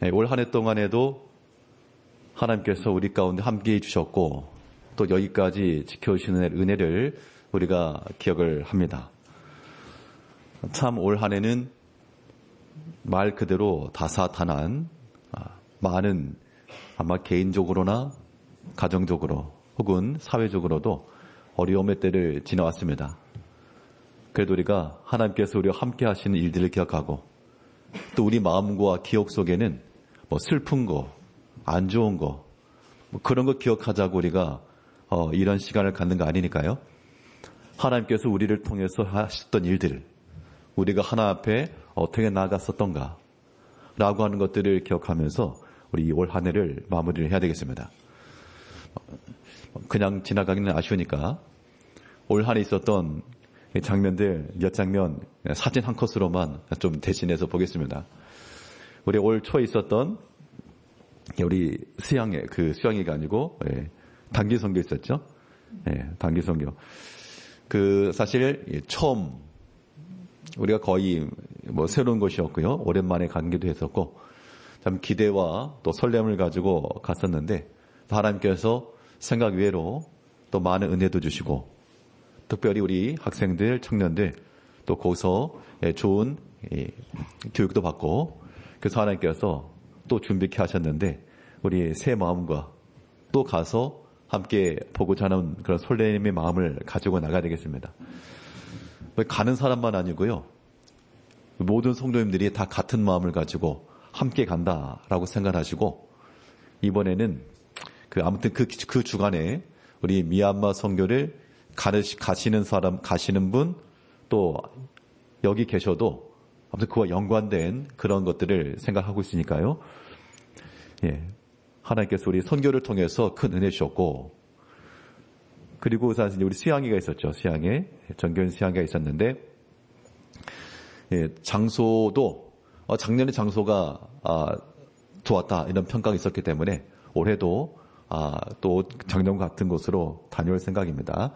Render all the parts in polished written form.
올 한 해 동안에도 하나님께서 우리 가운데 함께해 주셨고 또 여기까지 지켜주시는 은혜를 우리가 기억을 합니다. 참 올 한 해는 말 그대로 다사다난 많은 아마 개인적으로나 가정적으로 혹은 사회적으로도 어려움의 때를 지나왔습니다. 그래도 우리가 하나님께서 우리와 함께 하시는 일들을 기억하고 또 우리 마음과 기억 속에는 슬픈 거, 안 좋은 거 그런 거 기억하자고 우리가 이런 시간을 갖는 거 아니니까요. 하나님께서 우리를 통해서 하셨던 일들 우리가 하나 앞에 어떻게 나아갔었던가 라고 하는 것들을 기억하면서 우리 올 한 해를 마무리를 해야 되겠습니다. 그냥 지나가기는 아쉬우니까 올 한 해 있었던 장면들 몇 장면 사진 한 컷으로만 좀 대신해서 보겠습니다. 우리 올 초에 있었던 우리 수양회가 아니고 단기 선교 있었죠. 단기 선교. 사실 처음 우리가 거의 새로운 곳이었고요. 오랜만에 가기도 했었고 참 기대와 또 설렘을 가지고 갔었는데 하나님께서 생각 외로 또 많은 은혜도 주시고 특별히 우리 학생들, 청년들 또 거기서 좋은 교육도 받고 그래서 하나님께서 또 준비케 하셨는데 우리 새 마음과 또 가서 함께 보고자 하는 그런 설렘의 마음을 가지고 나가야 되겠습니다. 가는 사람만 아니고요. 모든 성도님들이 다 같은 마음을 가지고 함께 간다라고 생각하시고 이번에는 아무튼 그 주간에 우리 미얀마 선교를 가시는 사람, 가시는 분 또 여기 계셔도 아무튼 그와 연관된 그런 것들을 생각하고 있으니까요. 하나님께서 우리 선교를 통해서 큰 은혜 주셨고 그리고 사실 우리 수양회가 있었죠. 수양회, 정교인 수양회가 있었는데 장소도 작년에 장소가 좋았다 이런 평가가 있었기 때문에 올해도 또 작년과 같은 곳으로 다녀올 생각입니다.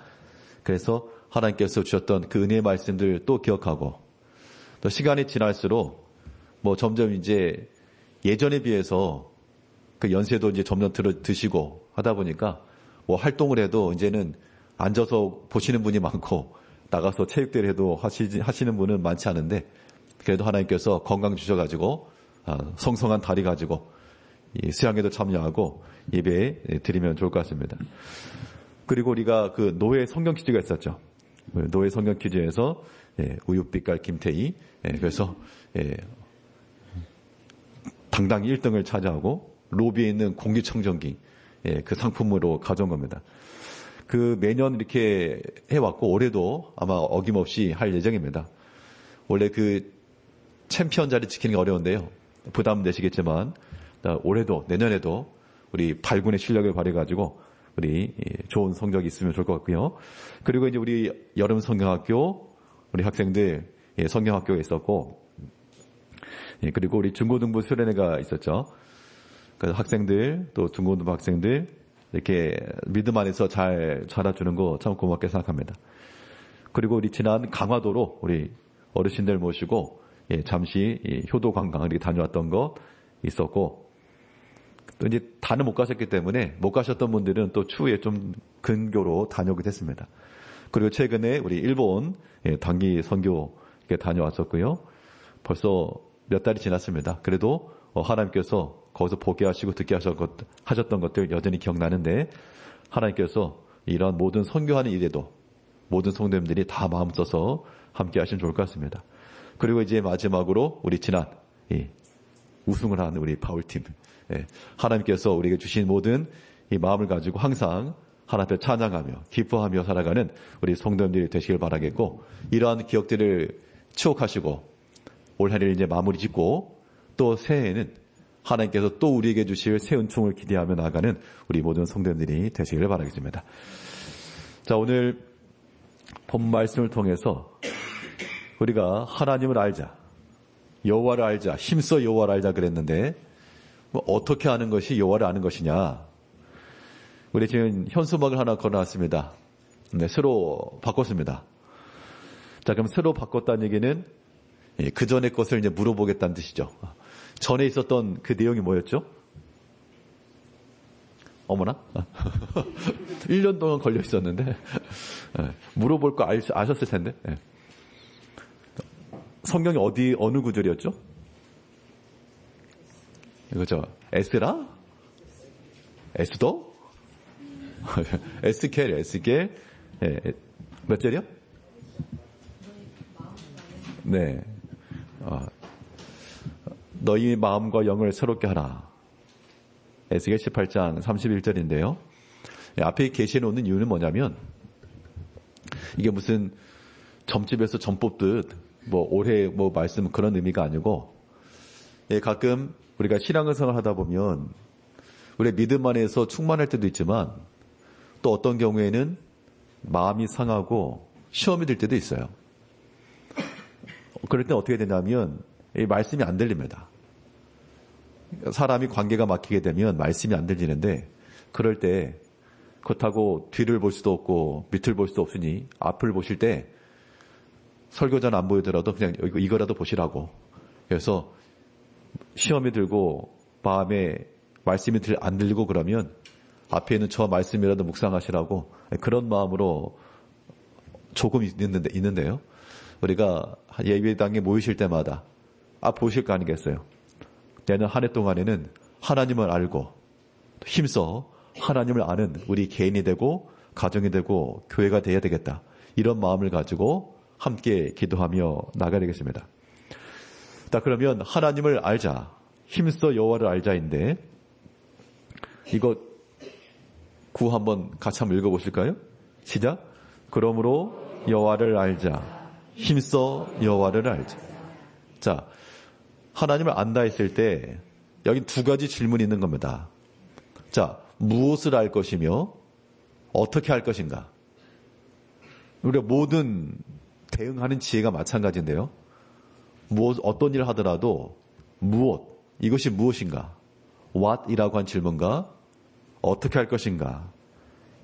그래서 하나님께서 주셨던 그 은혜의 말씀들 또 기억하고 또 시간이 지날수록 점점 이제 예전에 비해서 그 연세도 이제 점점 드시고 하다 보니까 활동을 해도 이제는 앉아서 보시는 분이 많고 나가서 체육대회 해도 하시는 분은 많지 않은데 그래도 하나님께서 건강 주셔가지고 성성한 다리 가지고 수양회도 참여하고 예배 드리면 좋을 것 같습니다. 그리고 우리가 그 노예 성경 퀴즈가 있었죠. 노예 성경 퀴즈에서 우유빛깔 김태희 그래서 당당히 1등을 차지하고 로비에 있는 공기청정기 그 상품으로 가져온 겁니다. 매년 이렇게 해왔고 올해도 아마 어김없이 할 예정입니다. 원래 챔피언 자리 지키는 게 어려운데요. 부담되시겠지만 올해도 내년에도 우리 발군의 실력을 발휘해가지고 우리 좋은 성적이 있으면 좋을 것 같고요. 그리고 이제 우리 여름 성경학교 우리 학생들 성경학교가 있었고 그리고 우리 중고등부 수련회가 있었죠. 그 학생들 또 중고등부 학생들 이렇게 믿음 안에서 잘 자라주는 거 참 고맙게 생각합니다. 그리고 우리 지난 강화도로 우리 어르신들 모시고 잠시 효도 관광 이렇게 다녀왔던 거 있었고 또 이제 다는 못 가셨기 때문에 못 가셨던 분들은 또 추후에 좀 근교로 다녀오게 됐습니다. 그리고 최근에 우리 일본 단기 선교 이렇게 다녀왔었고요. 벌써 몇 달이 지났습니다. 그래도 하나님께서 거기서 보게 하시고 듣게 하셨던 것들 여전히 기억나는데 하나님께서 이런 모든 선교하는 일에도 모든 성도님들이 다 마음 써서 함께 하시면 좋을 것 같습니다. 그리고 이제 마지막으로 우리 지난 우승을 한 우리 바울팀 하나님께서 우리에게 주신 모든 이 마음을 가지고 항상 하나님 앞에 찬양하며 기뻐하며 살아가는 우리 성도님들이 되시길 바라겠고 이러한 기억들을 추억하시고 올 한해를 이제 마무리 짓고 또 새해에는 하나님께서 또 우리에게 주실 새 은총을 기대하며 나아가는 우리 모든 성도님들이 되시기를 바라겠습니다. 자, 오늘 본 말씀을 통해서 우리가 하나님을 알자, 여호와를 알자, 힘써 여호와를 알자 그랬는데 어떻게 아는 것이 여호와를 아는 것이냐? 우리 지금 현수막을 하나 걸어놨습니다. 새로 바꿨습니다. 자, 그럼 새로 바꿨다는 얘기는 그 전의 것을 이제 물어보겠다는 뜻이죠. 전에 있었던 그 내용이 뭐였죠? 어머나? 1년 동안 걸려 있었는데 물어볼 거 아셨을 텐데. 성경이 어느 구절이었죠? 이거죠. 에스라? 에스더? 에스겔. 몇 절이요? 네. 너희 마음과 영을 새롭게 하라. 에스겔 18장 31절인데요. 앞에 계시해놓는 이유는 뭐냐면, 이게 무슨 점집에서 점 뽑듯, 올해 말씀 그런 의미가 아니고, 가끔 우리가 신앙생활 하다 보면, 우리의 믿음 안에서 충만할 때도 있지만, 또 어떤 경우에는 마음이 상하고 시험이 들 때도 있어요. 그럴 때 어떻게 되냐면, 이 말씀이 안 들립니다. 사람이 관계가 막히게 되면 말씀이 안 들리는데, 그럴 때 그렇다고 뒤를 볼 수도 없고 밑을 볼 수도 없으니 앞을 보실 때 설교자는 안 보이더라도 그냥 이거라도 보시라고. 그래서 시험이 들고 마음에 말씀이 안 들리고 그러면 앞에 있는 저 말씀이라도 묵상하시라고, 그런 마음으로 조금 있는데요. 우리가 예배당에 모이실 때마다 보실 거 아니겠어요? 내년 한 해 동안에는 하나님을 알고 힘써 하나님을 아는 우리 개인이 되고 가정이 되고 교회가 되어야 되겠다. 이런 마음을 가지고 함께 기도하며 나가야 되겠습니다. 자, 그러면 하나님을 알자. 힘써 여호와를 알자인데, 이거 구 한번 같이 한번 읽어보실까요? 시작. 그러므로 여호와를 알자. 힘써 여호와를 알자. 자, 하나님을 안다 했을 때 여기 두 가지 질문이 있는 겁니다. 자, 무엇을 알 것이며 어떻게 할 것인가? 우리가 모든 대응하는 지혜가 마찬가지인데요. 어떤 일을 하더라도 이것이 무엇인가? what이라고 한 질문과 어떻게 할 것인가?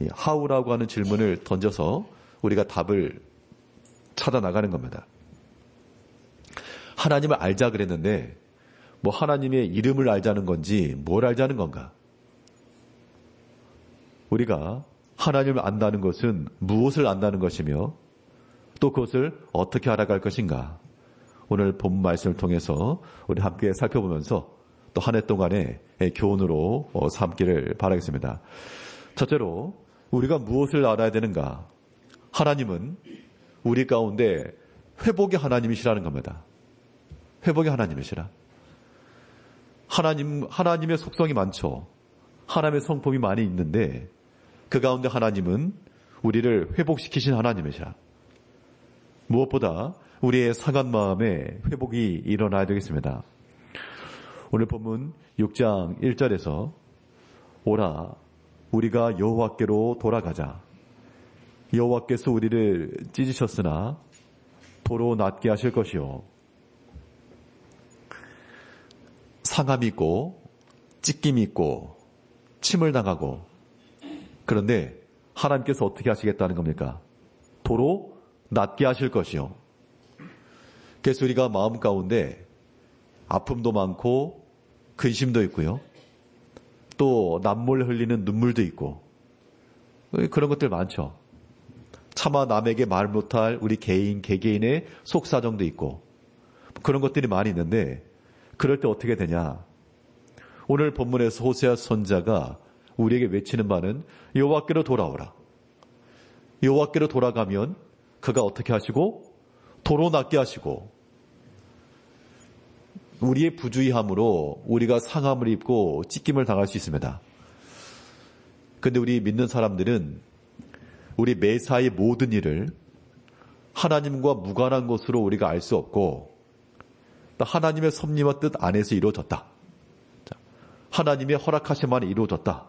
how라고 하는 질문을 던져서 우리가 답을 찾아 나가는 겁니다. 하나님을 알자 그랬는데 하나님의 이름을 알자는 건지 뭘 알자는 건가? 우리가 하나님을 안다는 것은 무엇을 안다는 것이며 또 그것을 어떻게 알아갈 것인가? 오늘 본 말씀을 통해서 우리 함께 살펴보면서 또 한 해 동안의 교훈으로 삼기를 바라겠습니다. 첫째로 우리가 무엇을 알아야 되는가? 하나님은 우리 가운데 회복의 하나님이시라는 겁니다. 회복의 하나님이시라. 하나님의 속성이 많죠. 하나님의 성품이 많이 있는데 그 가운데 하나님은 우리를 회복시키신 하나님이시라. 무엇보다 우리의 상한 마음에 회복이 일어나야 되겠습니다. 오늘 본문 6장 1절에서 오라 우리가 여호와께로 돌아가자. 여호와께서 우리를 찢으셨으나 도로 낫게 하실 것이요. 상함이 있고 찢김이 있고 침을 당하고, 그런데 하나님께서 어떻게 하시겠다는 겁니까? 도로 낫게 하실 것이요. 그래서 우리가 마음 가운데 아픔도 많고 근심도 있고요. 또 남몰 흘리는 눈물도 있고 그런 것들 많죠. 차마 남에게 말 못할 우리 개개인의 속사정도 있고 그런 것들이 많이 있는데, 그럴 때 어떻게 되냐? 오늘 본문에서 호세아 선지자가 우리에게 외치는 바는 여호와께로 돌아오라. 여호와께로 돌아가면 그가 어떻게 하시고 도로 낫게 하시고, 우리의 부주의함으로 우리가 상함을 입고 찢김을 당할 수 있습니다. 그런데 우리 믿는 사람들은 우리 매사의 모든 일을 하나님과 무관한 것으로 우리가 알 수 없고, 하나님의 섭리와 뜻 안에서 이루어졌다. 하나님의 허락하심만에 이루어졌다.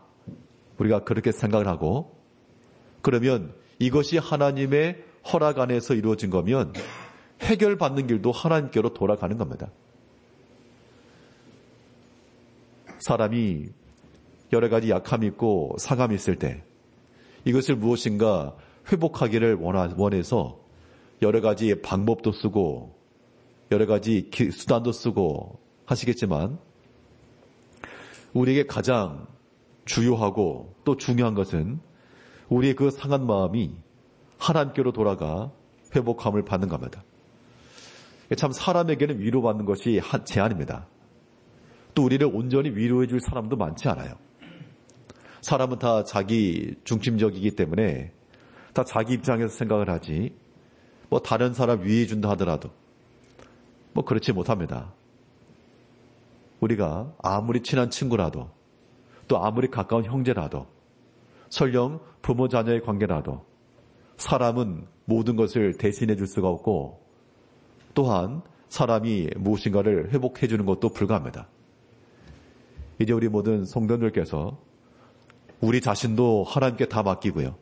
우리가 그렇게 생각을 하고, 그러면 이것이 하나님의 허락 안에서 이루어진 거면 해결받는 길도 하나님께로 돌아가는 겁니다. 사람이 여러 가지 약함이 있고 상함이 있을 때 이것을 무엇인가 회복하기를 원해서 여러 가지 방법도 쓰고 여러 가지 수단도 쓰고 하시겠지만 우리에게 가장 주요하고 또 중요한 것은 우리의 그 상한 마음이 하나님께로 돌아가 회복함을 받는 겁니다. 참 사람에게는 위로받는 것이 제한입니다. 또 우리를 온전히 위로해 줄 사람도 많지 않아요. 사람은 다 자기 중심적이기 때문에 다 자기 입장에서 생각을 하지 다른 사람 위해 준다 하더라도 그렇지 못합니다. 우리가 아무리 친한 친구라도 또 아무리 가까운 형제라도 설령 부모 자녀의 관계라도 사람은 모든 것을 대신해 줄 수가 없고 또한 사람이 무엇인가를 회복해 주는 것도 불가합니다. 이제 우리 모든 성도님들께서 우리 자신도 하나님께 다 맡기고요.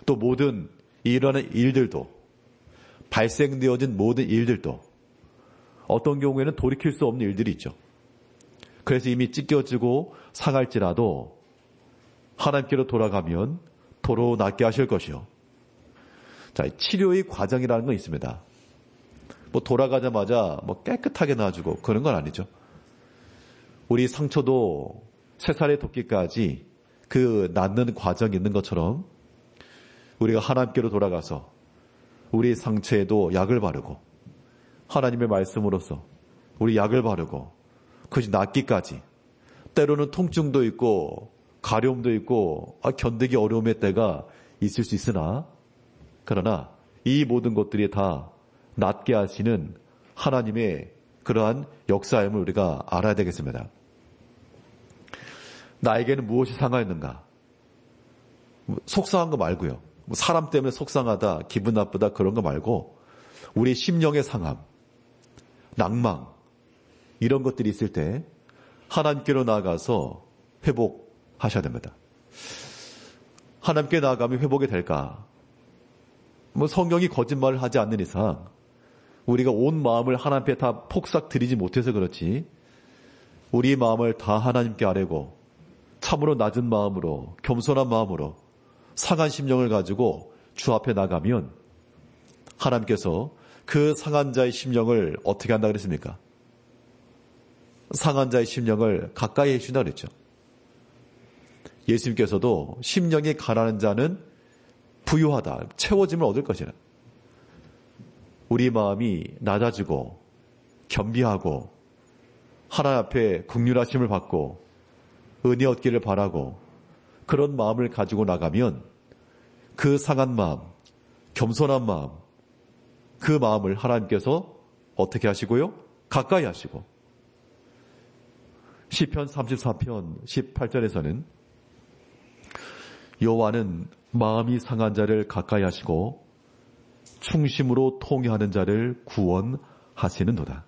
또 모든 일어나는 일들도 발생되어진 모든 일들도 어떤 경우에는 돌이킬 수 없는 일들이 있죠. 그래서 이미 찢겨지고 상할지라도 하나님께로 돌아가면 도로 낫게 하실 것이요. 자, 치료의 과정이라는 건 있습니다. 돌아가자마자 깨끗하게 놔주고 그런 건 아니죠. 우리 상처도 새살의 돋기까지 그 낫는 과정이 있는 것처럼 우리가 하나님께로 돌아가서 우리 상처에도 약을 바르고 하나님의 말씀으로서 우리 약을 바르고 그것이 낫기까지 때로는 통증도 있고 가려움도 있고 견디기 어려움의 때가 있을 수 있으나 그러나 이 모든 것들이 다 낫게 하시는 하나님의 그러한 역사임을 우리가 알아야 되겠습니다. 나에게는 무엇이 상하였는가? 속상한 거 말고요. 사람 때문에 속상하다, 기분 나쁘다 그런 거 말고 우리 심령의 상함, 낭망 이런 것들이 있을 때 하나님께로 나아가서 회복하셔야 됩니다. 하나님께 나아가면 회복이 될까? 성경이 거짓말을 하지 않는 이상 우리가 온 마음을 하나님께 다 폭삭 드리지 못해서 그렇지 우리 마음을 다 하나님께 아뢰고 참으로 낮은 마음으로 겸손한 마음으로 상한 심령을 가지고 주 앞에 나가면 하나님께서 그 상한 자의 심령을 어떻게 한다 그랬습니까? 상한 자의 심령을 가까이 해주신다 그랬죠. 예수님께서도 심령이 가난한 자는 부유하다, 채워짐을 얻을 것이라. 우리 마음이 낮아지고 겸비하고 하나님 앞에 긍휼하심을 받고 은혜 얻기를 바라고 그런 마음을 가지고 나가면 그 상한 마음, 겸손한 마음, 그 마음을 하나님께서 어떻게 하시고요? 가까이 하시고 시편 34편 18절에서는 여호와는 마음이 상한 자를 가까이 하시고 충심으로 통회하는 자를 구원하시는도다.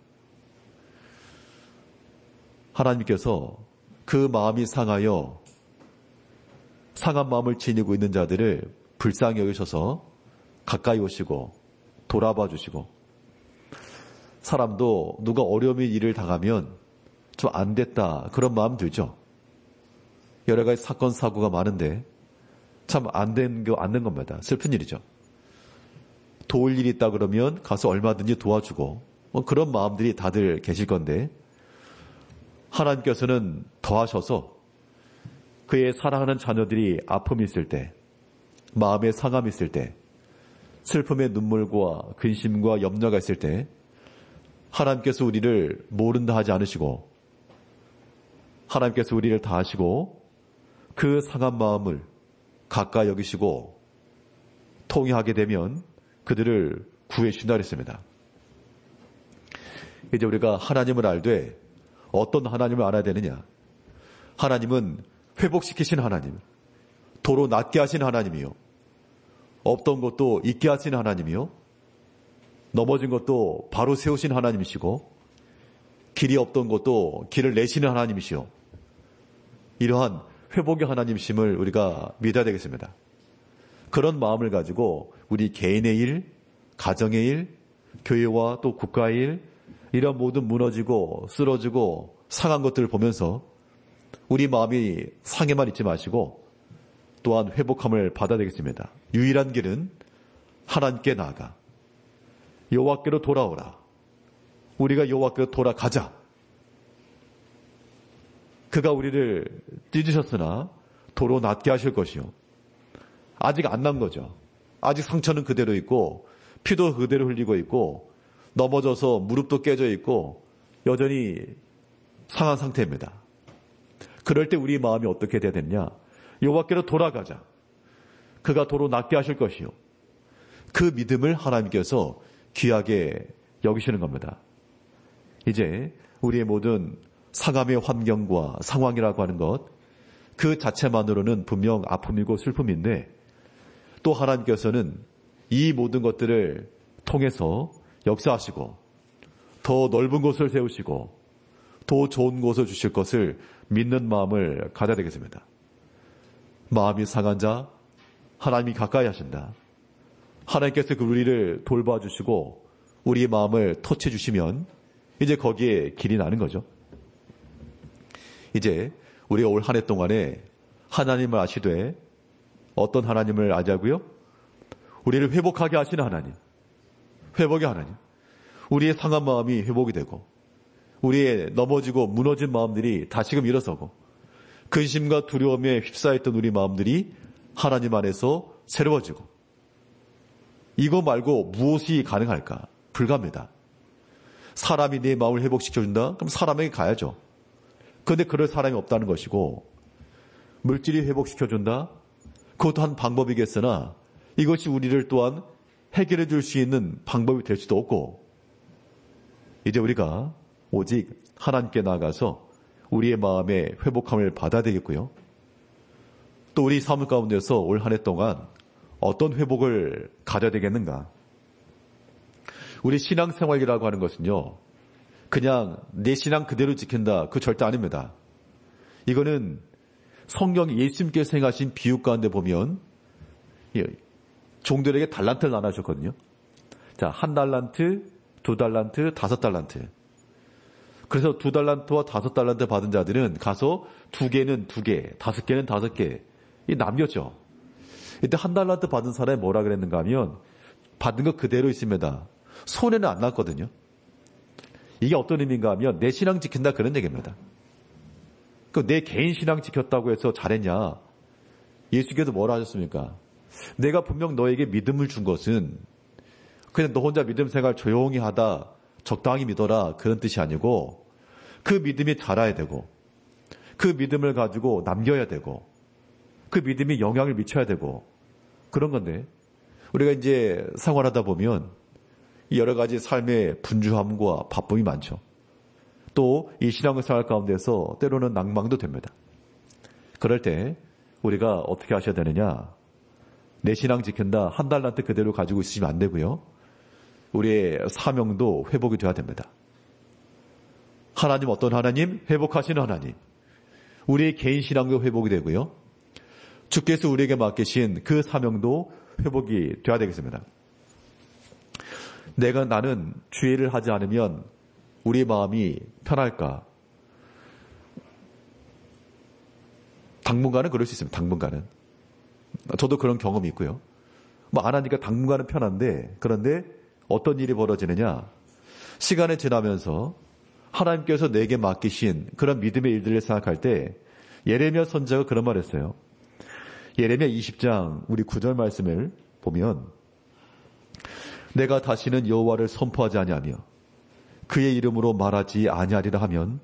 하나님께서 그 마음이 상하여 상한 마음을 지니고 있는 자들을 불쌍히 여기셔서 가까이 오시고 돌아봐 주시고 사람도 누가 어려움의 일을 당하면 좀 안 됐다 그런 마음 들죠. 여러 가지 사건 사고가 많은데 참 안 된 거 않는 겁니다. 슬픈 일이죠. 도울 일이 있다 그러면 가서 얼마든지 도와주고 그런 마음들이 다들 계실 건데 하나님께서는 더하셔서 그의 사랑하는 자녀들이 아픔이 있을 때 마음의 상함이 있을 때 슬픔의 눈물과 근심과 염려가 있을 때 하나님께서 우리를 모른다 하지 않으시고 하나님께서 우리를 다 아시고 그 상한 마음을 가까이 여기시고 통회하게 되면 그들을 구해주신다 그랬습니다. 이제 우리가 하나님을 알되 어떤 하나님을 알아야 되느냐? 하나님은 회복시키신 하나님, 도로 낫게 하신 하나님이요. 없던 것도 있게 하신 하나님이요. 넘어진 것도 바로 세우신 하나님이시고 길이 없던 것도 길을 내시는 하나님이시요. 이러한 회복의 하나님이심을 우리가 믿어야 되겠습니다. 그런 마음을 가지고 우리 개인의 일, 가정의 일, 교회와 또 국가의 일 이런 모든 무너지고 쓰러지고 상한 것들을 보면서 우리 마음이 상해만 있지 마시고 또한 회복함을 받아야 되겠습니다. 유일한 길은 하나님께 나아가 여호와께로 돌아오라. 우리가 여호와께로 돌아가자. 그가 우리를 찢으셨으나 도로 낫게 하실 것이요. 아직 안 난 거죠. 아직 상처는 그대로 있고 피도 그대로 흘리고 있고 넘어져서 무릎도 깨져 있고 여전히 상한 상태입니다. 그럴 때 우리 마음이 어떻게 돼야 되느냐? 여호와께로 돌아가자. 그가 도로 낫게 하실 것이요. 그 믿음을 하나님께서 귀하게 여기시는 겁니다. 이제 우리의 모든 상함의 환경과 상황이라고 하는 것, 그 자체만으로는 분명 아픔이고 슬픔인데 또 하나님께서는 이 모든 것들을 통해서 역사하시고 더 넓은 곳을 세우시고 더 좋은 곳을 주실 것을 믿는 마음을 가져야 되겠습니다. 마음이 상한 자 하나님이 가까이 하신다. 하나님께서 우리를 돌봐주시고 우리의 마음을 터치해 주시면 이제 거기에 길이 나는 거죠. 이제 우리가 올 한 해 동안에 하나님을 아시되 어떤 하나님을 아자고요? 우리를 회복하게 하시는 하나님. 회복의 하나님. 우리의 상한 마음이 회복이 되고 우리의 넘어지고 무너진 마음들이 다시금 일어서고 근심과 두려움에 휩싸였던 우리 마음들이 하나님 안에서 새로워지고 이거 말고 무엇이 가능할까? 불가합니다. 사람이 내 마음을 회복시켜준다? 그럼 사람에게 가야죠. 그런데 그럴 사람이 없다는 것이고 물질이 회복시켜준다? 그것도 한 방법이겠으나 이것이 우리를 또한 해결해 줄 수 있는 방법이 될 수도 없고 이제 우리가 오직 하나님께 나아가서 우리의 마음의 회복함을 받아야 되겠고요. 또 우리 삶 가운데서 올 한 해 동안 어떤 회복을 가져야 되겠는가? 우리 신앙생활이라고 하는 것은요. 그냥 내 신앙 그대로 지킨다. 그 절대 아닙니다. 이거는 성경 예수님께서 행하신 비유 가운데 보면 종들에게 달란트를 나눠주셨거든요. 자, 1달란트, 2달란트, 5달란트. 그래서 2달란트와 5달란트 받은 자들은 가서 2개는 2개, 5개는 5개 남겼죠. 이때 1달란트 받은 사람이 뭐라 그랬는가 하면 받은 거 그대로 있습니다. 손해는 안 났거든요. 이게 어떤 의미인가 하면 내 신앙 지킨다 그런 얘기입니다. 내 개인 신앙 지켰다고 해서 잘했냐? 예수께서 뭐라 하셨습니까? 내가 분명 너에게 믿음을 준 것은 그냥 너 혼자 믿음 생활 조용히 하다 적당히 믿어라 그런 뜻이 아니고 그 믿음이 자라야 되고 그 믿음을 가지고 남겨야 되고 그 믿음이 영향을 미쳐야 되고 그런 건데 우리가 이제 생활하다 보면 여러 가지 삶의 분주함과 바쁨이 많죠. 또 이 신앙생활 가운데서 때로는 낭망도 됩니다. 그럴 때 우리가 어떻게 하셔야 되느냐? 내 신앙 지킨다 1달란트 그대로 가지고 있으시면 안 되고요. 우리의 사명도 회복이 돼야 됩니다. 하나님 어떤 하나님? 회복하시는 하나님. 우리의 개인 신앙도 회복이 되고요. 주께서 우리에게 맡기신 그 사명도 회복이 돼야 되겠습니다. 나는 주의를 하지 않으면 우리 마음이 편할까? 당분간은 그럴 수 있습니다. 당분간은. 저도 그런 경험이 있고요. 안 하니까 당분간은 편한데 그런데 어떤 일이 벌어지느냐? 시간이 지나면서 하나님께서 내게 맡기신 그런 믿음의 일들을 생각할 때 예레미야 선지자가 그런 말을 했어요. 예레미야 20장 우리 9절 말씀을 보면 내가 다시는 여호와를 선포하지 아니하며 그의 이름으로 말하지 아니하리라 하면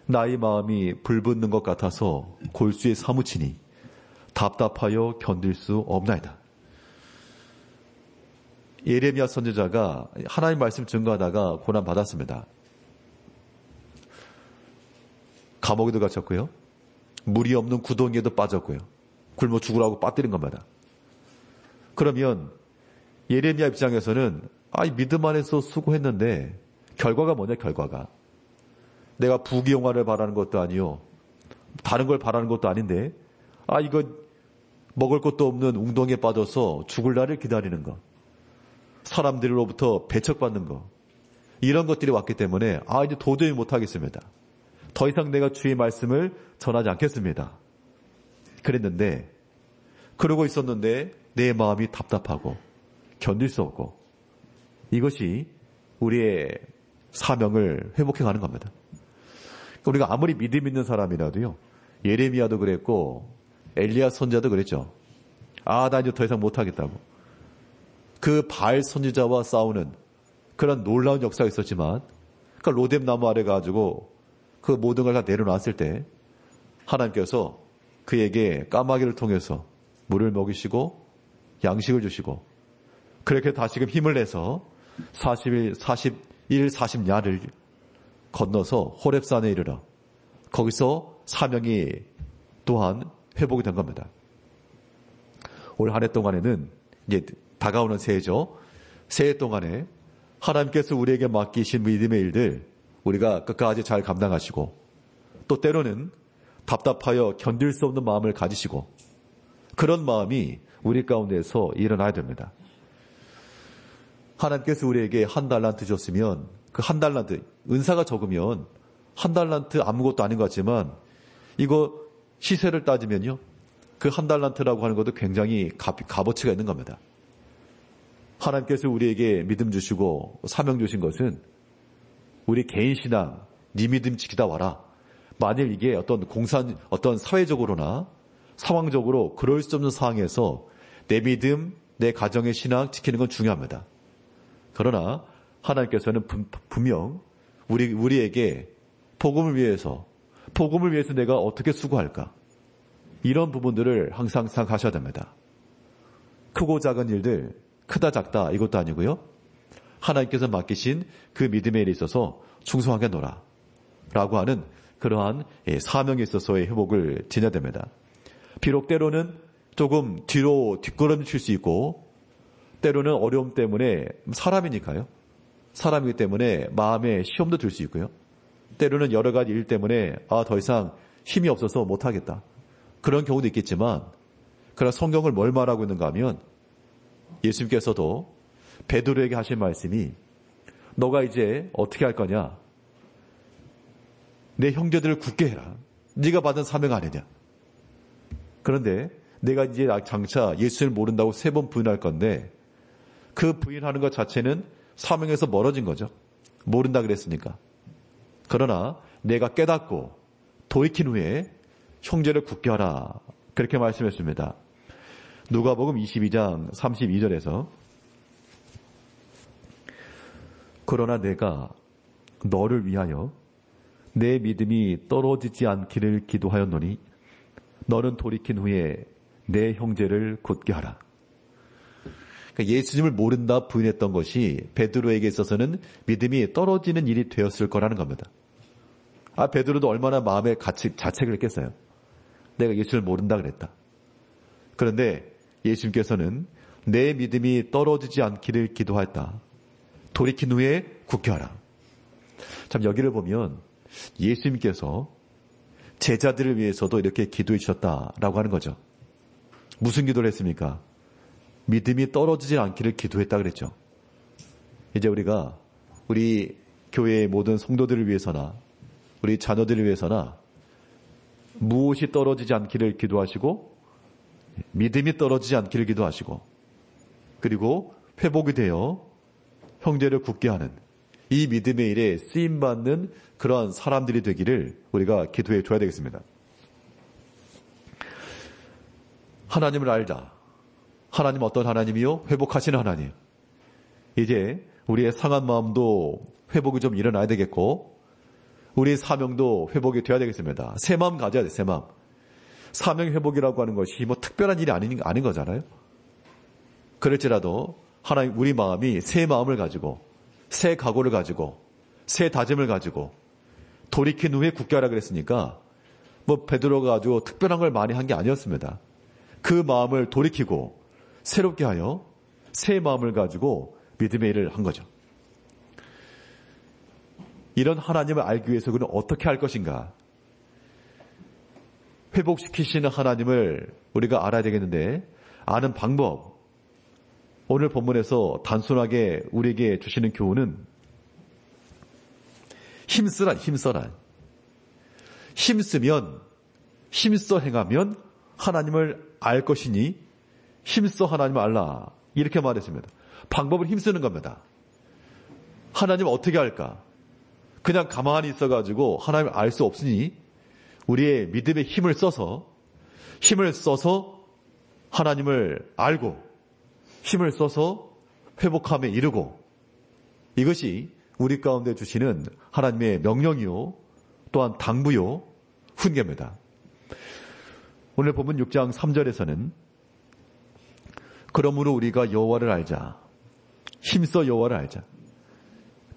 나의 마음이 불붙는 것 같아서 골수에 사무치니 답답하여 견딜 수 없나이다. 예레미야 선지자가 하나님 말씀 증거하다가 고난 받았습니다. 감옥에도 갇혔고요. 물이 없는 구덩이에도 빠졌고요. 굶어 죽으라고 빠뜨린 겁니다. 그러면 예레미야 입장에서는 믿음 안에서 수고했는데 결과가 뭐냐 결과가. 내가 부귀영화를 바라는 것도 아니요. 다른 걸 바라는 것도 아닌데 이거 먹을 것도 없는 웅덩이에 빠져서 죽을 날을 기다리는 것. 사람들로부터 배척받는 것. 이런 것들이 왔기 때문에 이제 도저히 못하겠습니다. 더 이상 내가 주의 말씀을 전하지 않겠습니다. 그랬는데 그러고 있었는데 내 마음이 답답하고 견딜 수 없고 이것이 우리의 사명을 회복해 가는 겁니다. 우리가 아무리 믿음 있는 사람이라도요, 예레미야도 그랬고 엘리야 선지자도 그랬죠. 나 이제 더 이상 못하겠다고. 그 바알 선지자와 싸우는 그런 놀라운 역사가 있었지만, 그 로뎀 나무 아래 가지고 그 모든 걸 다 내려놨을 때 하나님께서 그에게 까마귀를 통해서 물을 먹이시고 양식을 주시고, 그렇게 다시금 힘을 내서 40야를 건너서 호렙산에 이르러 거기서 사명이 또한 회복이 된 겁니다. 올 한 해 동안에는 이제 다가오는 새해죠. 새해 동안에 하나님께서 우리에게 맡기신 믿음의 일들 우리가 끝까지 잘 감당하시고, 또 때로는 답답하여 견딜 수 없는 마음을 가지시고, 그런 마음이 우리 가운데서 일어나야 됩니다. 하나님께서 우리에게 1달란트 줬으면 그 1달란트, 은사가 적으면 1달란트 아무것도 아닌 것 같지만, 이거 시세를 따지면요, 그 1달란트라고 하는 것도 굉장히 값어치가 있는 겁니다. 하나님께서 우리에게 믿음 주시고 사명 주신 것은 우리 개인 신앙, 네 믿음 지키다 와라. 만일 이게 어떤 사회적으로나 상황적으로 그럴 수 없는 상황에서 내 믿음, 내 가정의 신앙 지키는 건 중요합니다. 그러나 하나님께서는 분명 우리에게 복음을 위해서 내가 어떻게 수고할까? 이런 부분들을 항상 생각하셔야 됩니다. 크고 작은 일들, 크다 작다 이것도 아니고요. 하나님께서 맡기신 그 믿음에 있어서 충성하게 놀아 라고 하는 그러한 사명에 있어서의 회복을 지녀야 됩니다. 비록 때로는 조금 뒤로 뒷걸음질 수 있고, 때로는 어려움 때문에 사람이니까요. 사람이기 때문에 마음에 시험도 들 수 있고요. 때로는 여러 가지 일 때문에 더 이상 힘이 없어서 못하겠다. 그런 경우도 있겠지만, 그러나 성경을 뭘 말하고 있는가 하면 예수님께서도 베드로에게 하신 말씀이, 너가 이제 어떻게 할 거냐? 내 형제들을 굳게 해라. 네가 받은 사명 아니냐? 그런데 내가 이제 장차 예수를 모른다고 3번 부인할 건데, 그 부인하는 것 자체는 사명에서 멀어진 거죠. 모른다 그랬으니까. 그러나 내가 깨닫고 돌이킨 후에 형제를 굳게 하라. 그렇게 말씀했습니다. 누가복음 22장 32절에서 그러나 내가 너를 위하여 내 믿음이 떨어지지 않기를 기도하였노니 너는 돌이킨 후에 내 형제를 굳게 하라. 그러니까 예수님을 모른다 부인했던 것이 베드로에게 있어서는 믿음이 떨어지는 일이 되었을 거라는 겁니다. 베드로도 얼마나 마음에 자책을 했겠어요. 내가 예수를 모른다 그랬다. 그런데 예수님께서는 내 믿음이 떨어지지 않기를 기도하였다. 돌이킨 후에 굳게 하라. 참 여기를 보면 예수님께서 제자들을 위해서도 이렇게 기도해 주셨다라고 하는 거죠. 무슨 기도를 했습니까? 믿음이 떨어지지 않기를 기도했다 그랬죠. 이제 우리가 우리 교회의 모든 성도들을 위해서나 우리 자녀들을 위해서나 무엇이 떨어지지 않기를 기도하시고, 믿음이 떨어지지 않기를 기도하시고, 그리고 회복이 되어 형제를 굳게 하는 이 믿음의 일에 쓰임받는 그러한 사람들이 되기를 우리가 기도해 줘야 되겠습니다. 하나님을 알자. 하나님 어떤 하나님이요? 회복하시는 하나님. 이제 우리의 상한 마음도 회복이 좀 일어나야 되겠고, 우리의 사명도 회복이 돼야 되겠습니다. 새 마음 가져야 돼, 새 마음. 사명 회복이라고 하는 것이 특별한 일이 아닌 거잖아요. 그럴지라도 하나님, 우리 마음이 새 마음을 가지고, 새 각오를 가지고, 새 다짐을 가지고 돌이킨 후에 굳게 하라 그랬으니까 베드로가 아주 특별한 걸 많이 한 게 아니었습니다. 그 마음을 돌이키고 새롭게 하여 새 마음을 가지고 믿음의 일을 한 거죠. 이런 하나님을 알기 위해서 그는 어떻게 할 것인가? 회복시키시는 하나님을 우리가 알아야 되겠는데, 아는 방법, 오늘 본문에서 단순하게 우리에게 주시는 교훈은 힘쓰란. 힘써 행하면 하나님을 알 것이니 힘써 하나님을 알라. 이렇게 말했습니다. 방법은 힘쓰는 겁니다. 하나님 어떻게 할까? 그냥 가만히 있어가지고 하나님을 알 수 없으니 우리의 믿음의 힘을 써서 하나님을 알고 힘을 써서 회복함에 이르고, 이것이 우리 가운데 주시는 하나님의 명령이요 또한 당부요 훈계입니다. 오늘 본문 6장 3절에서는 그러므로 우리가 여호와를 알자, 힘써 여호와를 알자.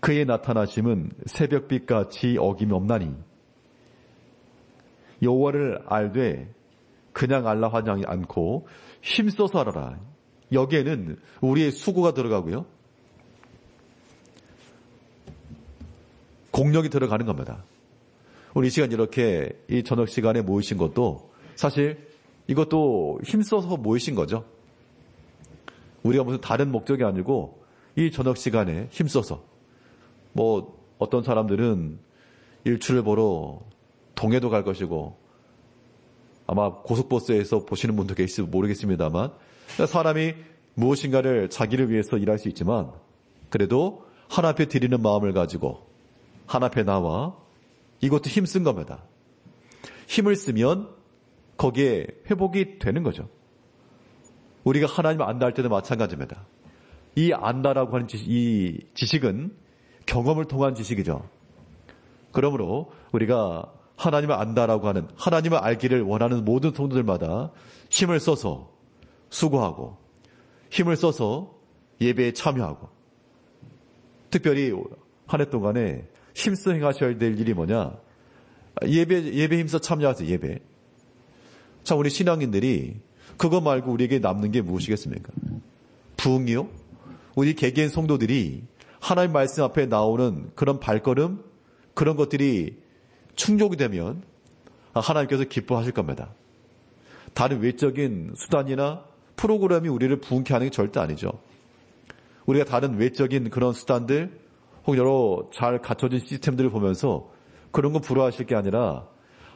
그의 나타나심은 새벽빛같이 어김이 없나니. 여호와를 알되 그냥 알라 하지 않고 힘써서 알아라. 여기에는 우리의 수고가 들어가고요, 공력이 들어가는 겁니다. 우리 이 시간 이렇게 이 저녁 시간에 모이신 것도 사실 이것도 힘써서 모이신 거죠. 우리가 무슨 다른 목적이 아니고 이 저녁 시간에 힘써서, 뭐 어떤 사람들은 일출을 보러 동해도 갈 것이고, 아마 고속버스에서 보시는 분도 계실지 모르겠습니다만, 사람이 무엇인가를 자기를 위해서 일할 수 있지만 그래도 하나님 앞에 드리는 마음을 가지고 하나님 앞에 나와 이것도 힘쓴 겁니다. 힘을 쓰면 거기에 회복이 되는 거죠. 우리가 하나님을 안다 할 때도 마찬가지입니다. 이 안다라고 하는 이 지식은 경험을 통한 지식이죠. 그러므로 우리가 하나님을 안다라고 하는, 하나님을 알기를 원하는 모든 성도들마다 힘을 써서 수고하고 힘을 써서 예배에 참여하고, 특별히 한 해 동안에 힘써 행하셔야 될 일이 뭐냐? 예배 힘써 참여하세요. 예배. 참, 우리 신앙인들이 그거 말고 우리에게 남는 게 무엇이겠습니까? 부흥이요? 우리 개개인 성도들이 하나님 말씀 앞에 나오는 그런 발걸음, 그런 것들이 충족이 되면 하나님께서 기뻐하실 겁니다. 다른 외적인 수단이나 프로그램이 우리를 부흥케 하는 게 절대 아니죠. 우리가 다른 외적인 그런 수단들, 혹은 여러 잘 갖춰진 시스템들을 보면서 그런 거 부러워하실 게 아니라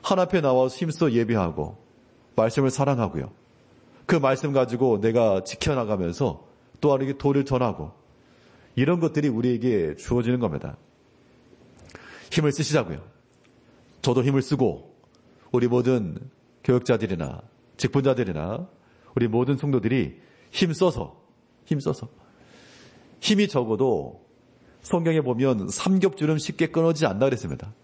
하나님 앞에 나와서 힘써 예배하고 말씀을 사랑하고요, 그 말씀 가지고 내가 지켜나가면서 또한 이렇게 도를 전하고, 이런 것들이 우리에게 주어지는 겁니다. 힘을 쓰시자고요. 저도 힘을 쓰고 우리 모든 교역자들이나 직분자들이나 우리 모든 성도들이 힘써서 힘이 적어도 성경에 보면 삼겹줄은 쉽게 끊어지지 않는다 그랬습니다.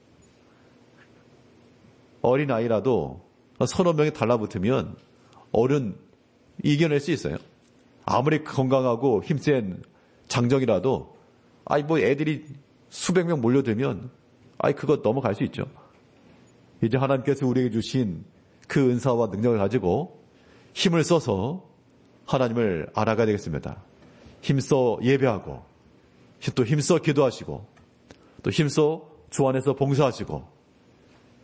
어린아이라도 서너 명이 달라붙으면 어른 이겨낼 수 있어요. 아무리 건강하고 힘센 장정이라도 뭐 애들이 수백 명 몰려들면 그거 넘어갈 수 있죠. 이제 하나님께서 우리에게 주신 그 은사와 능력을 가지고 힘을 써서 하나님을 알아가야 되겠습니다. 힘써 예배하고, 또 힘써 기도하시고, 또 힘써 주 안에서 봉사하시고,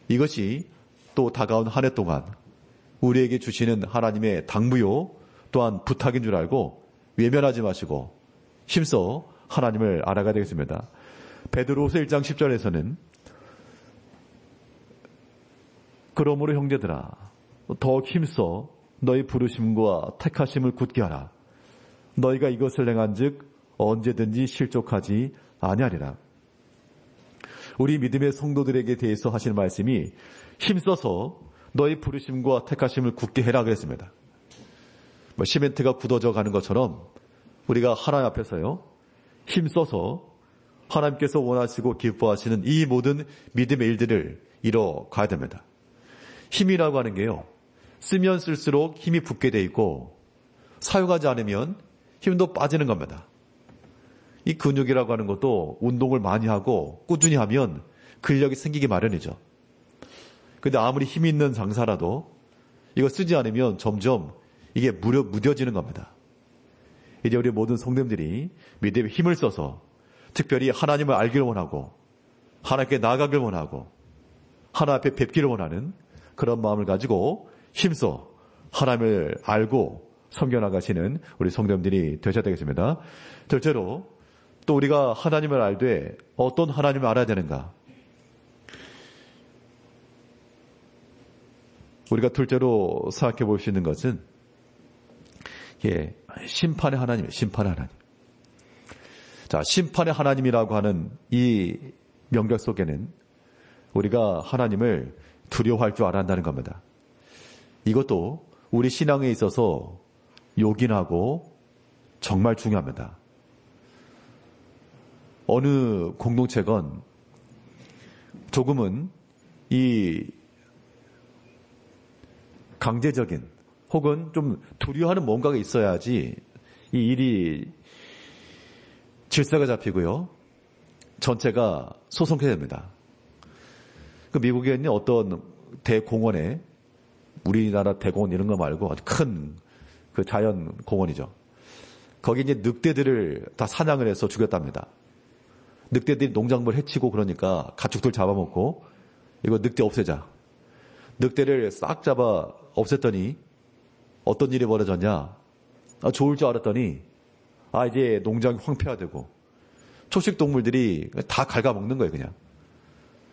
이것이 또 다가온 한 해 동안 우리에게 주시는 하나님의 당부요 또한 부탁인 줄 알고 외면하지 마시고 힘써 하나님을 알아가야 되겠습니다. 베드로후서 1장 10절에서는 그러므로 형제들아 더욱 힘써 너희 부르심과 택하심을 굳게 하라. 너희가 이것을 행한즉 언제든지 실족하지 아니하리라. 우리 믿음의 성도들에게 대해서 하시는 말씀이 힘써서 너희 부르심과 택하심을 굳게 해라 그랬습니다. 시멘트가 굳어져 가는 것처럼 우리가 하나님 앞에서요 힘써서 하나님께서 원하시고 기뻐하시는 이 모든 믿음의 일들을 이뤄가야 됩니다. 힘이라고 하는 게요, 쓰면 쓸수록 힘이 붙게 돼 있고 사용하지 않으면 힘도 빠지는 겁니다. 이 근육이라고 하는 것도 운동을 많이 하고 꾸준히 하면 근력이 생기기 마련이죠. 근데 아무리 힘 있는 장사라도 이거 쓰지 않으면 점점 이게 무뎌지는 겁니다. 이제 우리 모든 성도님들이 믿음의 힘을 써서 특별히 하나님을 알기를 원하고 하나님께 나아가기를 원하고 하나님 앞에 뵙기를 원하는 그런 마음을 가지고 힘써 하나님을 알고 섬겨나가시는 우리 성도님들이 되셔야 되겠습니다. 둘째로 또 우리가 하나님을 알되 어떤 하나님을 알아야 되는가? 우리가 둘째로 생각해 볼 수 있는 것은 심판의 하나님이에요. 심판의 하나님. 자, 심판의 하나님이라고 하는 이 명절 속에는 우리가 하나님을 두려워할 줄 알아야 한다는 겁니다. 이것도 우리 신앙에 있어서 요긴하고 정말 중요합니다. 어느 공동체건 조금은 이 강제적인 혹은 좀 두려워하는 뭔가가 있어야지 이 일이 질서가 잡히고요. 전체가 소송케 됩니다. 그 미국에 있는 어떤 대공원에 우리나라 대공원 이런 거 말고 아주 큰 그 자연 공원이죠. 거기 이제 늑대들을 다 사냥을 해서 죽였답니다. 늑대들이 농작물 해치고 그러니까 가축들 잡아먹고 이거 늑대 없애자. 늑대를 싹 잡아 없앴더니 어떤 일이 벌어졌냐. 좋을 줄 알았더니 이제 농장이 황폐화되고 초식 동물들이 다 갉아먹는 거예요, 그냥.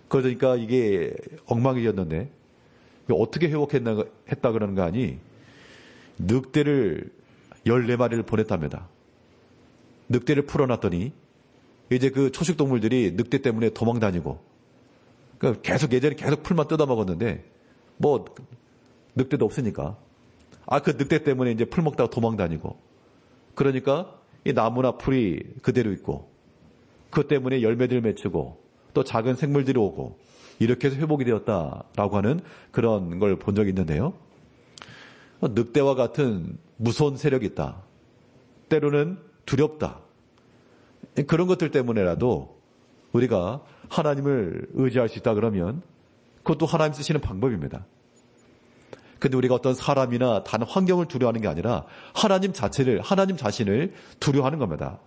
그러니까 이게 엉망이었는데 어떻게 회복했다 그러는 거 아니? 늑대를 14마리를 보냈답니다. 늑대를 풀어놨더니 이제 그 초식 동물들이 늑대 때문에 도망다니고 그러니까 계속 예전에 계속 풀만 뜯어먹었는데 뭐 늑대도 없으니까 그 늑대 때문에 이제 풀 먹다가 도망다니고 그러니까 이 나무나 풀이 그대로 있고 그 때문에 열매들 맺히고 또 작은 생물들이 오고 이렇게 해서 회복이 되었다라고 하는 그런 걸 본 적이 있는데요. 늑대와 같은 무서운 세력이 있다. 때로는 두렵다. 그런 것들 때문에라도 우리가 하나님을 의지할 수 있다 그러면 그것도 하나님 쓰시는 방법입니다. 근데 우리가 어떤 사람이나 다른 환경을 두려워하는 게 아니라 하나님 자체를, 하나님 자신을 두려워하는 겁니다.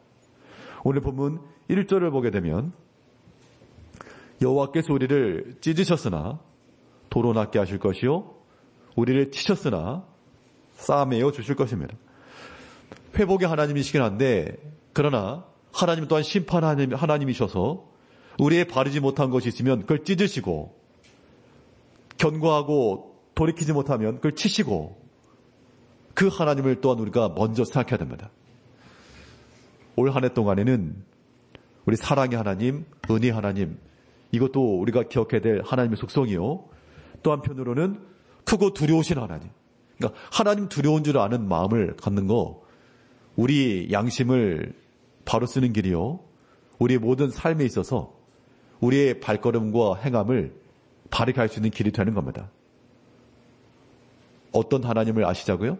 오늘 본문 1절을 보게 되면 여호와께서 우리를 찢으셨으나 도로 낫게 하실 것이요 우리를 치셨으나 싸매어 주실 것입니다. 회복의 하나님이시긴 한데 그러나 하나님 또한 심판 하나님이셔서 우리의 바르지 못한 것이 있으면 그걸 찢으시고 견고하고 돌이키지 못하면 그걸 치시고 그 하나님을 또한 우리가 먼저 생각해야 됩니다. 올 한 해 동안에는 우리 사랑의 하나님, 은혜의 하나님 이것도 우리가 기억해야 될 하나님의 속성이요. 또 한편으로는 크고 두려우신 하나님. 그러니까 하나님 두려운 줄 아는 마음을 갖는 거 우리 양심을 바로 쓰는 길이요. 우리의 모든 삶에 있어서 우리의 발걸음과 행함을 바르게 할 수 있는 길이 되는 겁니다. 어떤 하나님을 아시자고요?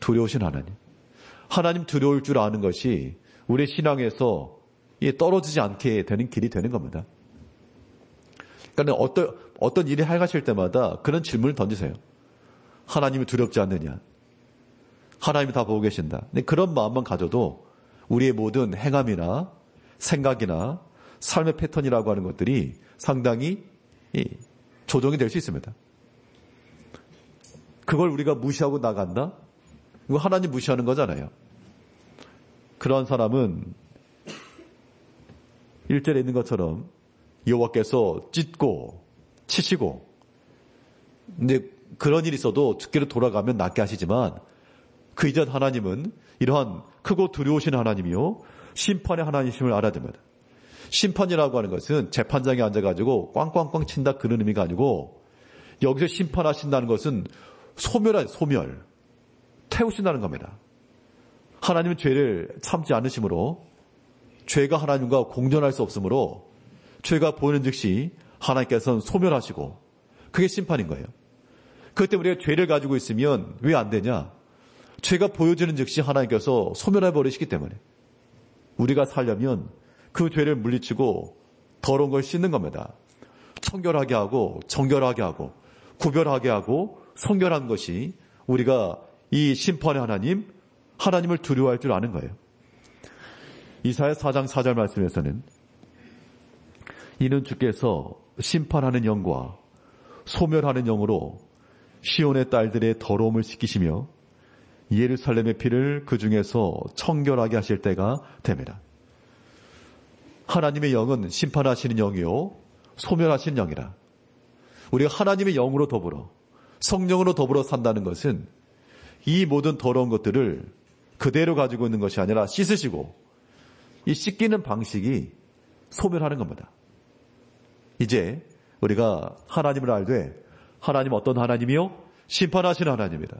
두려우신 하나님. 하나님 두려울 줄 아는 것이 우리의 신앙에서 떨어지지 않게 되는 길이 되는 겁니다. 그러니까 어떤 일이 행하실 때마다 그런 질문을 던지세요. 하나님이 두렵지 않느냐? 하나님이 다 보고 계신다. 근데 그런 마음만 가져도 우리의 모든 행함이나 생각이나 삶의 패턴이라고 하는 것들이 상당히 조정이 될 수 있습니다. 그걸 우리가 무시하고 나간다? 이거 하나님 무시하는 거잖아요. 그런 사람은 1절에 있는 것처럼 여호와께서 찢고 치시고 근데 그런 일이 있어도 죽기로 돌아가면 낫게 하시지만 그 이전 하나님은 이러한 크고 두려우신 하나님이요 심판의 하나님이심을 알아야 됩니다. 심판이라고 하는 것은 재판장에 앉아가지고 꽝꽝꽝 친다 그런 의미가 아니고 여기서 심판하신다는 것은 소멸 태우신다는 겁니다. 하나님은 죄를 참지 않으시므로 죄가 하나님과 공존할 수 없으므로 죄가 보이는 즉시 하나님께서는 소멸하시고 그게 심판인 거예요. 그것 때문에 우리가 죄를 가지고 있으면 왜 안 되냐? 죄가 보여지는 즉시 하나님께서 소멸해버리시기 때문에 우리가 살려면 그 죄를 물리치고 더러운 걸 씻는 겁니다. 청결하게 하고 정결하게 하고 구별하게 하고 성결한 것이 우리가 이 심판의 하나님을 두려워할 줄 아는 거예요. 이사야 4장 4절 말씀에서는 이는 주께서 심판하는 영과 소멸하는 영으로 시온의 딸들의 더러움을 씻기시며 예루살렘의 피를 그 중에서 청결하게 하실 때가 됩니다. 하나님의 영은 심판하시는 영이요 소멸하시는 영이라. 우리가 하나님의 영으로 더불어 성령으로 더불어 산다는 것은 이 모든 더러운 것들을 그대로 가지고 있는 것이 아니라 씻으시고 이 씻기는 방식이 소멸하는 겁니다. 이제 우리가 하나님을 알되 하나님 어떤 하나님이요? 심판하신 하나님이다.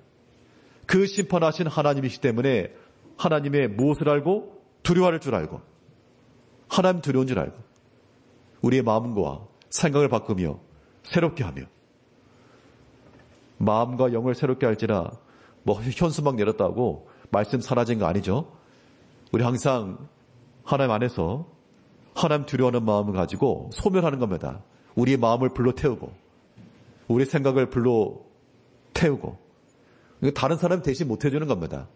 그 심판하신 하나님이시기 때문에 하나님의 무엇을 알고 두려워할 줄 알고 하나님 두려운 줄 알고 우리의 마음과 생각을 바꾸며 새롭게 하며 마음과 영을 새롭게 할지라 뭐 현수막 내렸다고 말씀 사라진 거 아니죠. 우리 항상 하나님 안에서 하나님 두려워하는 마음을 가지고 소멸하는 겁니다. 우리의 마음을 불러 태우고 우리 생각을 불러 태우고 다른 사람이 대신 못 해주는 겁니다.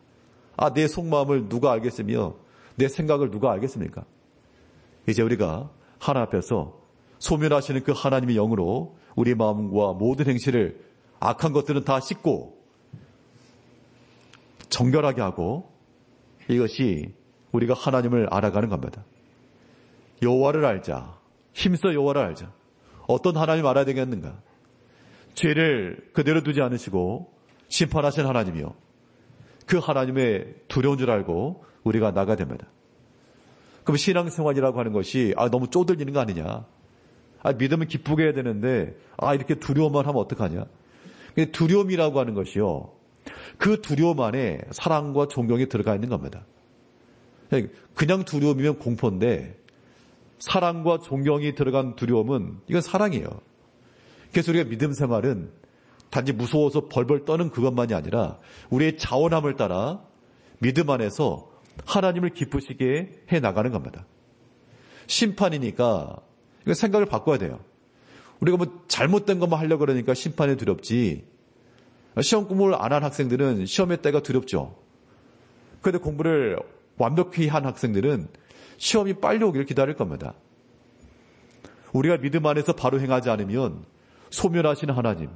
내 속마음을 누가 알겠으며 내 생각을 누가 알겠습니까? 이제 우리가 하나님 앞에서 소멸하시는 그 하나님의 영으로 우리 마음과 모든 행실을 악한 것들은 다 씻고 정결하게 하고 이것이 우리가 하나님을 알아가는 겁니다. 여호와를 알자. 힘써 여호와를 알자. 어떤 하나님 알아야 되겠는가? 죄를 그대로 두지 않으시고 심판하신 하나님이요. 그 하나님의 두려운 줄 알고 우리가 나가야 됩니다. 그럼 신앙생활이라고 하는 것이 너무 쪼들리는 거 아니냐? 믿으면 기쁘게 해야 되는데 이렇게 두려움만 하면 어떡하냐? 두려움이라고 하는 것이요. 그 두려움 안에 사랑과 존경이 들어가 있는 겁니다. 그냥 두려움이면 공포인데 사랑과 존경이 들어간 두려움은 이건 사랑이에요. 그래서 우리가 믿음 생활은 단지 무서워서 벌벌 떠는 그것만이 아니라 우리의 자원함을 따라 믿음 안에서 하나님을 기쁘시게 해나가는 겁니다. 심판이니까 이거 생각을 바꿔야 돼요. 우리가 뭐 잘못된 것만 하려고 그러니까 심판이 두렵지. 시험 공부를 안 한 학생들은 시험의 때가 두렵죠. 그런데 공부를 완벽히 한 학생들은 시험이 빨리 오기를 기다릴 겁니다. 우리가 믿음 안에서 바로 행하지 않으면 소멸하시는 하나님,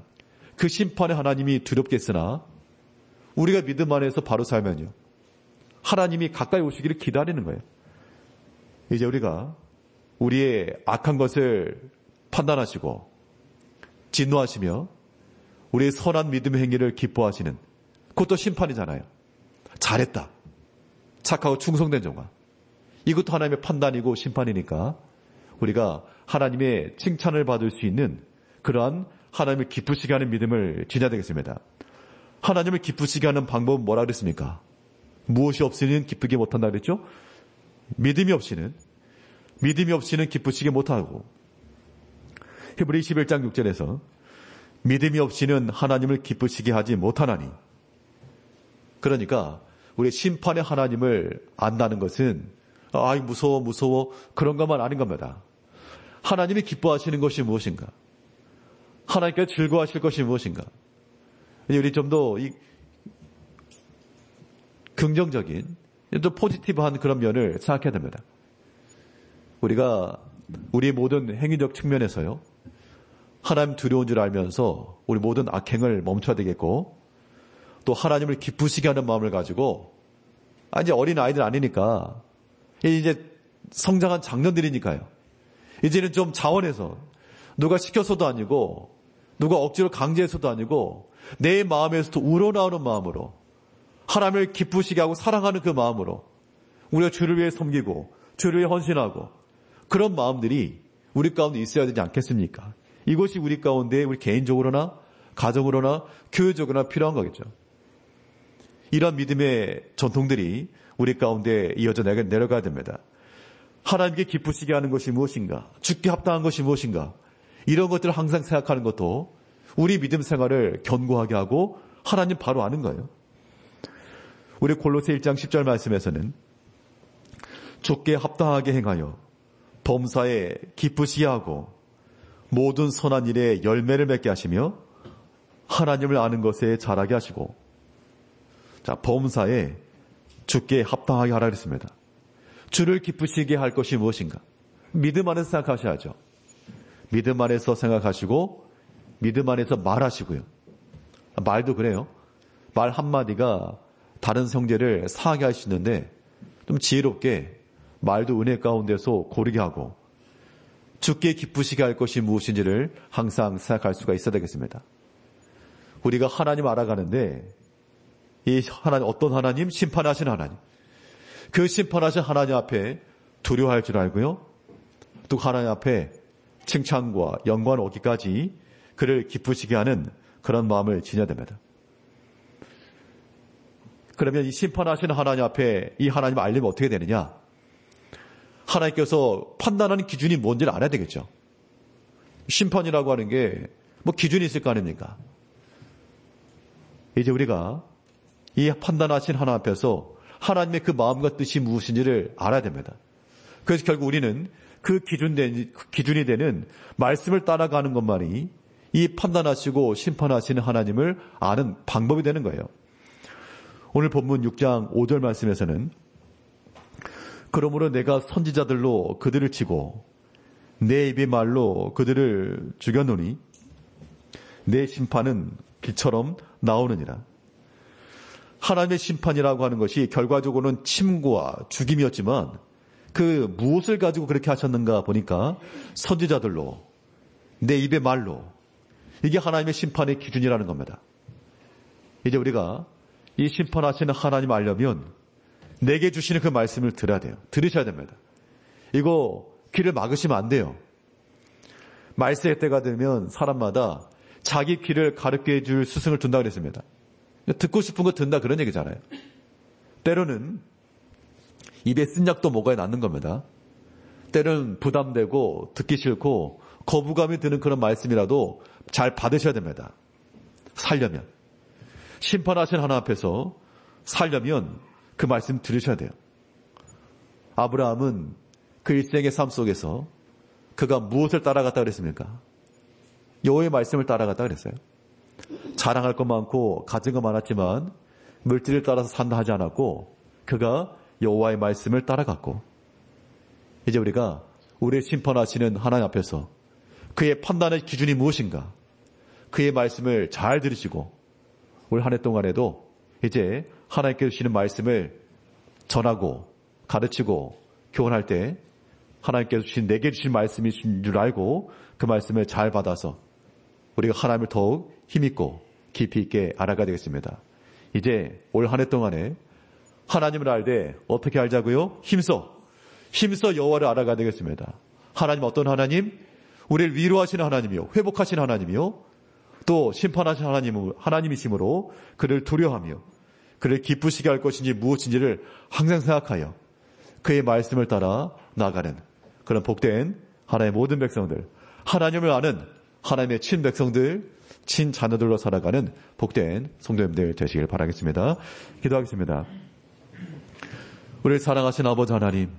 그 심판의 하나님이 두렵겠으나 우리가 믿음 안에서 바로 살면요. 하나님이 가까이 오시기를 기다리는 거예요. 이제 우리가 우리의 악한 것을 판단하시고 진노하시며 우리의 선한 믿음의 행위를 기뻐하시는 그것도 심판이잖아요. 잘했다. 착하고 충성된 종아. 이것도 하나님의 판단이고 심판이니까 우리가 하나님의 칭찬을 받을 수 있는 그러한 하나님을 기쁘시게 하는 믿음을 지녀야 되겠습니다. 하나님을 기쁘시게 하는 방법은 뭐라 그랬습니까? 무엇이 없이는 기쁘게 못한다 그랬죠? 믿음이 없이는 기쁘시게 못하고 히브리 11장 6절에서 믿음이 없이는 하나님을 기쁘시게 하지 못하나니 그러니까 우리 심판의 하나님을 안다는 것은 무서워 그런 것만 아닌 겁니다. 하나님이 기뻐하시는 것이 무엇인가? 하나님께서 즐거워하실 것이 무엇인가? 우리 좀 더 긍정적인 또 포지티브한 그런 면을 생각해야 됩니다. 우리가 우리 모든 행위적 측면에서요. 하나님 두려운 줄 알면서 우리 모든 악행을 멈춰야 되겠고 또 하나님을 기쁘시게 하는 마음을 가지고 이제 어린 아이들 아니니까 이제 성장한 장년들이니까요. 이제는 좀 자원해서 누가 시켜서도 아니고 누가 억지로 강제해서도 아니고 내 마음에서도 우러나오는 마음으로 하나님을 기쁘시게 하고 사랑하는 그 마음으로 우리가 주를 위해 섬기고 주를 위해 헌신하고 그런 마음들이 우리 가운데 있어야 되지 않겠습니까? 이것이 우리 가운데 우리 개인적으로나 가정으로나 교회적으로나 필요한 거겠죠. 이런 믿음의 전통들이 우리 가운데 이어져 내려가야 됩니다. 하나님께 기쁘시게 하는 것이 무엇인가? 주께 합당한 것이 무엇인가? 이런 것들을 항상 생각하는 것도 우리 믿음 생활을 견고하게 하고 하나님 바로 아는 거예요. 우리 골로새 1장 10절 말씀에서는 주께 합당하게 행하여 범사에 기쁘시게 하고 모든 선한 일에 열매를 맺게 하시며 하나님을 아는 것에 자라게 하시고 범사에 주께 합당하게 하라 그랬습니다. 주를 기쁘시게 할 것이 무엇인가? 믿음 안에서 생각하셔야죠. 믿음 안에서 생각하시고 믿음 안에서 말하시고요. 말도 그래요. 말 한마디가 다른 성질을 상하게 할 수 있는데 좀 지혜롭게 말도 은혜 가운데서 고르게 하고 주께 기쁘시게 할 것이 무엇인지를 항상 생각할 수가 있어야 되겠습니다. 우리가 하나님 알아가는데 이 하나님 어떤 하나님? 심판하신 하나님. 그 심판하신 하나님 앞에 두려워할 줄 알고요. 또 하나님 앞에 칭찬과 영광을 얻기까지 그를 기쁘시게 하는 그런 마음을 지녀야 됩니다. 그러면 이 심판하시는 하나님 앞에 이 하나님을 알리면 어떻게 되느냐? 하나님께서 판단하는 기준이 뭔지를 알아야 되겠죠. 심판이라고 하는 게 뭐 기준이 있을 거 아닙니까? 이제 우리가 이 판단하신 하나님 앞에서 하나님의 그 마음과 뜻이 무엇인지를 알아야 됩니다. 그래서 결국 우리는 그 기준이 되는 말씀을 따라가는 것만이 이 판단하시고 심판하시는 하나님을 아는 방법이 되는 거예요. 오늘 본문 6장 5절 말씀에서는 그러므로 내가 선지자들로 그들을 치고 내 입의 말로 그들을 죽였노니 내 심판은 비처럼 나오느니라. 하나님의 심판이라고 하는 것이 결과적으로는 침과 죽임이었지만 그 무엇을 가지고 그렇게 하셨는가 보니까 선지자들로 내 입의 말로 이게 하나님의 심판의 기준이라는 겁니다. 이제 우리가 이 심판하시는 하나님 알려면 내게 주시는 그 말씀을 들어야 돼요. 들으셔야 됩니다. 이거 귀를 막으시면 안 돼요. 말세의 때가 되면 사람마다 자기 귀를 가르쳐 줄 스승을 둔다 그랬습니다. 듣고 싶은 거 듣는다 그런 얘기잖아요. 때로는 입에 쓴 약도 먹어야 낫는 겁니다. 때로는 부담되고 듣기 싫고 거부감이 드는 그런 말씀이라도 잘 받으셔야 됩니다. 살려면. 심판하신 하나님 앞에서 살려면 그 말씀 들으셔야 돼요. 아브라함은 그 일생의 삶 속에서 그가 무엇을 따라갔다 그랬습니까? 여호와의 말씀을 따라갔다 그랬어요. 자랑할 것 많고 가진 것 많았지만 물질을 따라서 산다 하지 않았고 그가 여호와의 말씀을 따라갔고 이제 우리가 우리를 심판하시는 하나님 앞에서 그의 판단의 기준이 무엇인가 그의 말씀을 잘 들으시고 올 한 해 동안에도 이제 하나님께서 주시는 말씀을 전하고 가르치고 교훈할 때 하나님께서 주신 내게 주신 말씀이신 줄 알고 그 말씀을 잘 받아서 우리가 하나님을 더욱 힘있고 깊이 있게 알아가야 되겠습니다. 이제 올 한 해 동안에 하나님을 알되 어떻게 알자고요? 힘써 여호와를 알아가야 되겠습니다. 하나님 어떤 하나님? 우리를 위로하시는 하나님이요 회복하시는 하나님이요 또 심판하시는 하나님이시므로 그를 두려워하며 그를 기쁘시게 할 것인지 무엇인지를 항상 생각하여 그의 말씀을 따라 나아가는 그런 복된 하나님의 모든 백성들 하나님을 아는 하나님의 친백성들 친자녀들로 살아가는 복된 성도님들 되시길 바라겠습니다. 기도하겠습니다. 우리를 사랑하신 아버지 하나님